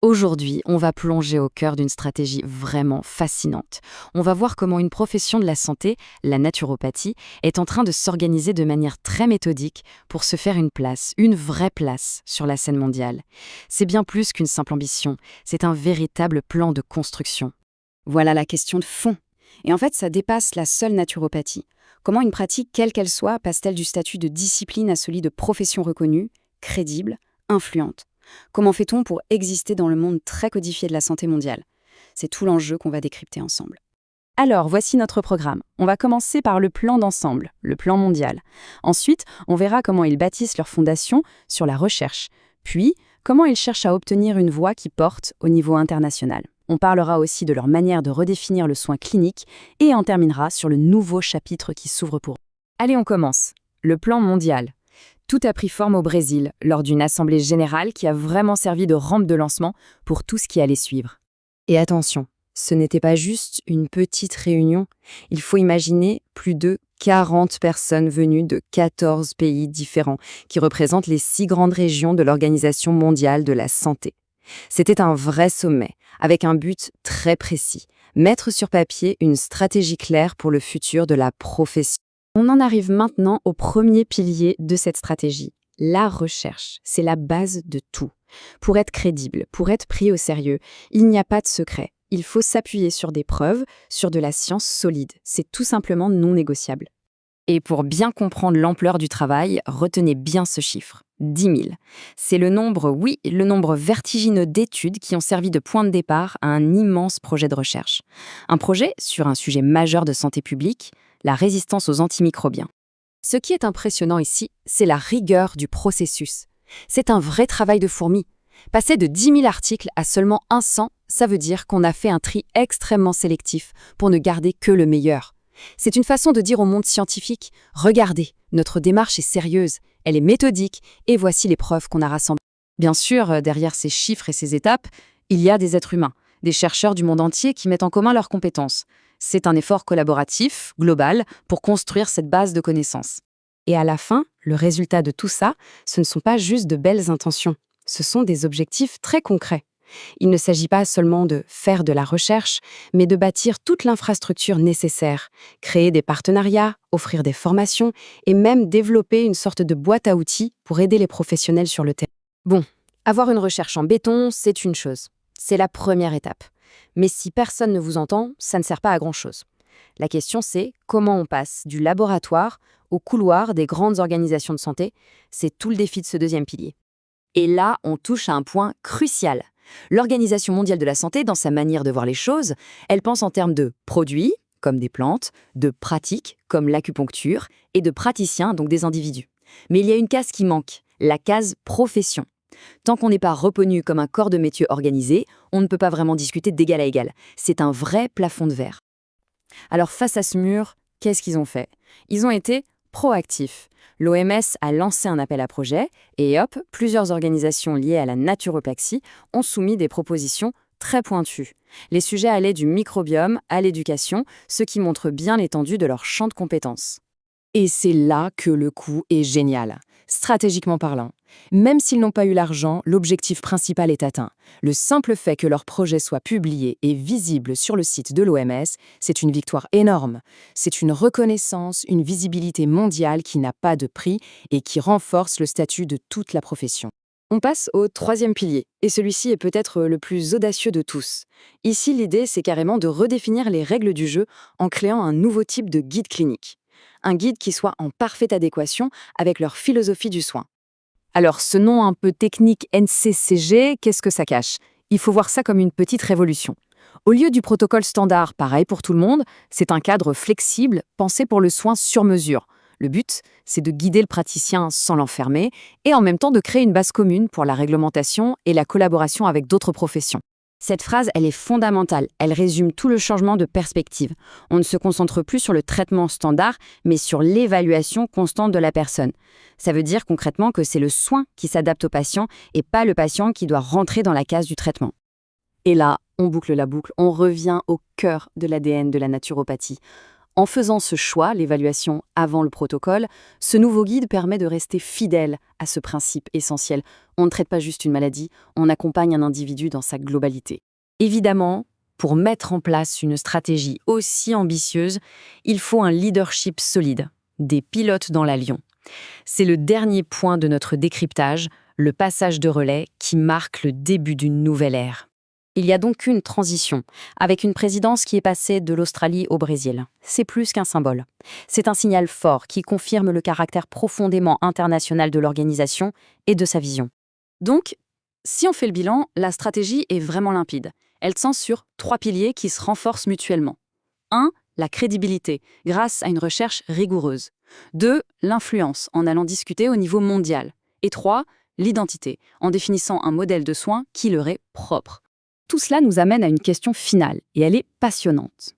Aujourd'hui, on va plonger au cœur d'une stratégie vraiment fascinante. On va voir comment une profession de la santé, la naturopathie, est en train de s'organiser de manière très méthodique pour se faire une place, une vraie place, sur la scène mondiale. C'est bien plus qu'une simple ambition, c'est un véritable plan de construction. Voilà la question de fond. Et en fait, ça dépasse la seule naturopathie. Comment une pratique, quelle qu'elle soit, passe-t-elle du statut de discipline à celui de profession reconnue, crédible, influente? Comment fait-on pour exister dans le monde très codifié de la santé mondiale? C'est tout l'enjeu qu'on va décrypter ensemble. Alors, voici notre programme. On va commencer par le plan d'ensemble, le plan mondial. Ensuite, on verra comment ils bâtissent leur fondation sur la recherche. Puis, comment ils cherchent à obtenir une voix qui porte au niveau international. On parlera aussi de leur manière de redéfinir le soin clinique et on terminera sur le nouveau chapitre qui s'ouvre pour eux. Allez, on commence. Le plan mondial. Tout a pris forme au Brésil, lors d'une assemblée générale qui a vraiment servi de rampe de lancement pour tout ce qui allait suivre. Et attention, ce n'était pas juste une petite réunion. Il faut imaginer plus de 40 personnes venues de 14 pays différents, qui représentent les 6 grandes régions de l'Organisation mondiale de la santé. C'était un vrai sommet, avec un but très précis, mettre sur papier une stratégie claire pour le futur de la profession. On en arrive maintenant au premier pilier de cette stratégie, la recherche. C'est la base de tout. Pour être crédible, pour être pris au sérieux, il n'y a pas de secret. Il faut s'appuyer sur des preuves, sur de la science solide. C'est tout simplement non négociable. Et pour bien comprendre l'ampleur du travail, retenez bien ce chiffre, 10 000. C'est le nombre vertigineux d'études qui ont servi de point de départ à un immense projet de recherche. Un projet sur un sujet majeur de santé publique, la résistance aux antimicrobiens. Ce qui est impressionnant ici, c'est la rigueur du processus. C'est un vrai travail de fourmi. Passer de 10 000 articles à seulement 100, ça veut dire qu'on a fait un tri extrêmement sélectif pour ne garder que le meilleur. C'est une façon de dire au monde scientifique, regardez, notre démarche est sérieuse, elle est méthodique, et voici les preuves qu'on a rassemblées. Bien sûr, derrière ces chiffres et ces étapes, il y a des êtres humains, des chercheurs du monde entier qui mettent en commun leurs compétences. C'est un effort collaboratif, global, pour construire cette base de connaissances. Et à la fin, le résultat de tout ça, ce ne sont pas juste de belles intentions, ce sont des objectifs très concrets. Il ne s'agit pas seulement de faire de la recherche, mais de bâtir toute l'infrastructure nécessaire, créer des partenariats, offrir des formations et même développer une sorte de boîte à outils pour aider les professionnels sur le terrain. Bon, avoir une recherche en béton, c'est une chose. C'est la première étape. Mais si personne ne vous entend, ça ne sert pas à grand-chose. La question c'est comment on passe du laboratoire au couloir des grandes organisations de santé. C'est tout le défi de ce deuxième pilier. Et là, on touche à un point crucial. L'Organisation mondiale de la santé, dans sa manière de voir les choses, elle pense en termes de produits, comme des plantes, de pratiques, comme l'acupuncture, et de praticiens, donc des individus. Mais il y a une case qui manque, la case profession. Tant qu'on n'est pas reconnu comme un corps de métier organisé, on ne peut pas vraiment discuter d'égal à égal. C'est un vrai plafond de verre. Alors face à ce mur, qu'est-ce qu'ils ont fait? Ils ont été proactifs. L'OMS a lancé un appel à projet et hop, plusieurs organisations liées à la naturopathie ont soumis des propositions très pointues. Les sujets allaient du microbiome à l'éducation, ce qui montre bien l'étendue de leur champ de compétences. Et c'est là que le coup est génial, stratégiquement parlant. Même s'ils n'ont pas eu l'argent, l'objectif principal est atteint. Le simple fait que leur projet soit publié et visible sur le site de l'OMS, c'est une victoire énorme. C'est une reconnaissance, une visibilité mondiale qui n'a pas de prix et qui renforce le statut de toute la profession. On passe au troisième pilier, et celui-ci est peut-être le plus audacieux de tous. Ici, l'idée, c'est carrément de redéfinir les règles du jeu en créant un nouveau type de guide clinique. Un guide qui soit en parfaite adéquation avec leur philosophie du soin. Alors, ce nom un peu technique NCCG, qu'est-ce que ça cache? Il faut voir ça comme une petite révolution. Au lieu du protocole standard, pareil pour tout le monde, c'est un cadre flexible, pensé pour le soin sur mesure. Le but, c'est de guider le praticien sans l'enfermer et en même temps de créer une base commune pour la réglementation et la collaboration avec d'autres professions. Cette phrase, elle est fondamentale. Elle résume tout le changement de perspective. On ne se concentre plus sur le traitement standard, mais sur l'évaluation constante de la personne. Ça veut dire concrètement que c'est le soin qui s'adapte au patient et pas le patient qui doit rentrer dans la case du traitement. Et là, on boucle la boucle, on revient au cœur de l'ADN de la naturopathie. En faisant ce choix, l'évaluation avant le protocole, ce nouveau guide permet de rester fidèle à ce principe essentiel. On ne traite pas juste une maladie, on accompagne un individu dans sa globalité. Évidemment, pour mettre en place une stratégie aussi ambitieuse, il faut un leadership solide, des pilotes dans l'avion. C'est le dernier point de notre décryptage, le passage de relais qui marque le début d'une nouvelle ère. Il y a donc une transition, avec une présidence qui est passée de l'Australie au Brésil. C'est plus qu'un symbole. C'est un signal fort qui confirme le caractère profondément international de l'organisation et de sa vision. Donc, si on fait le bilan, la stratégie est vraiment limpide. Elle tient sur 3 piliers qui se renforcent mutuellement. 1. La crédibilité, grâce à une recherche rigoureuse. 2. L'influence, en allant discuter au niveau mondial. Et 3. L'identité, en définissant un modèle de soins qui leur est propre. Tout cela nous amène à une question finale, et elle est passionnante.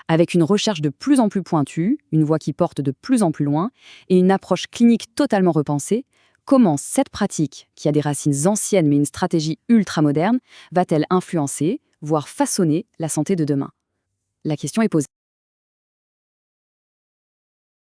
Avec une recherche de plus en plus pointue, une voie qui porte de plus en plus loin, et une approche clinique totalement repensée, comment cette pratique, qui a des racines anciennes mais une stratégie ultra-moderne, va-t-elle influencer, voire façonner la santé de demain ? La question est posée.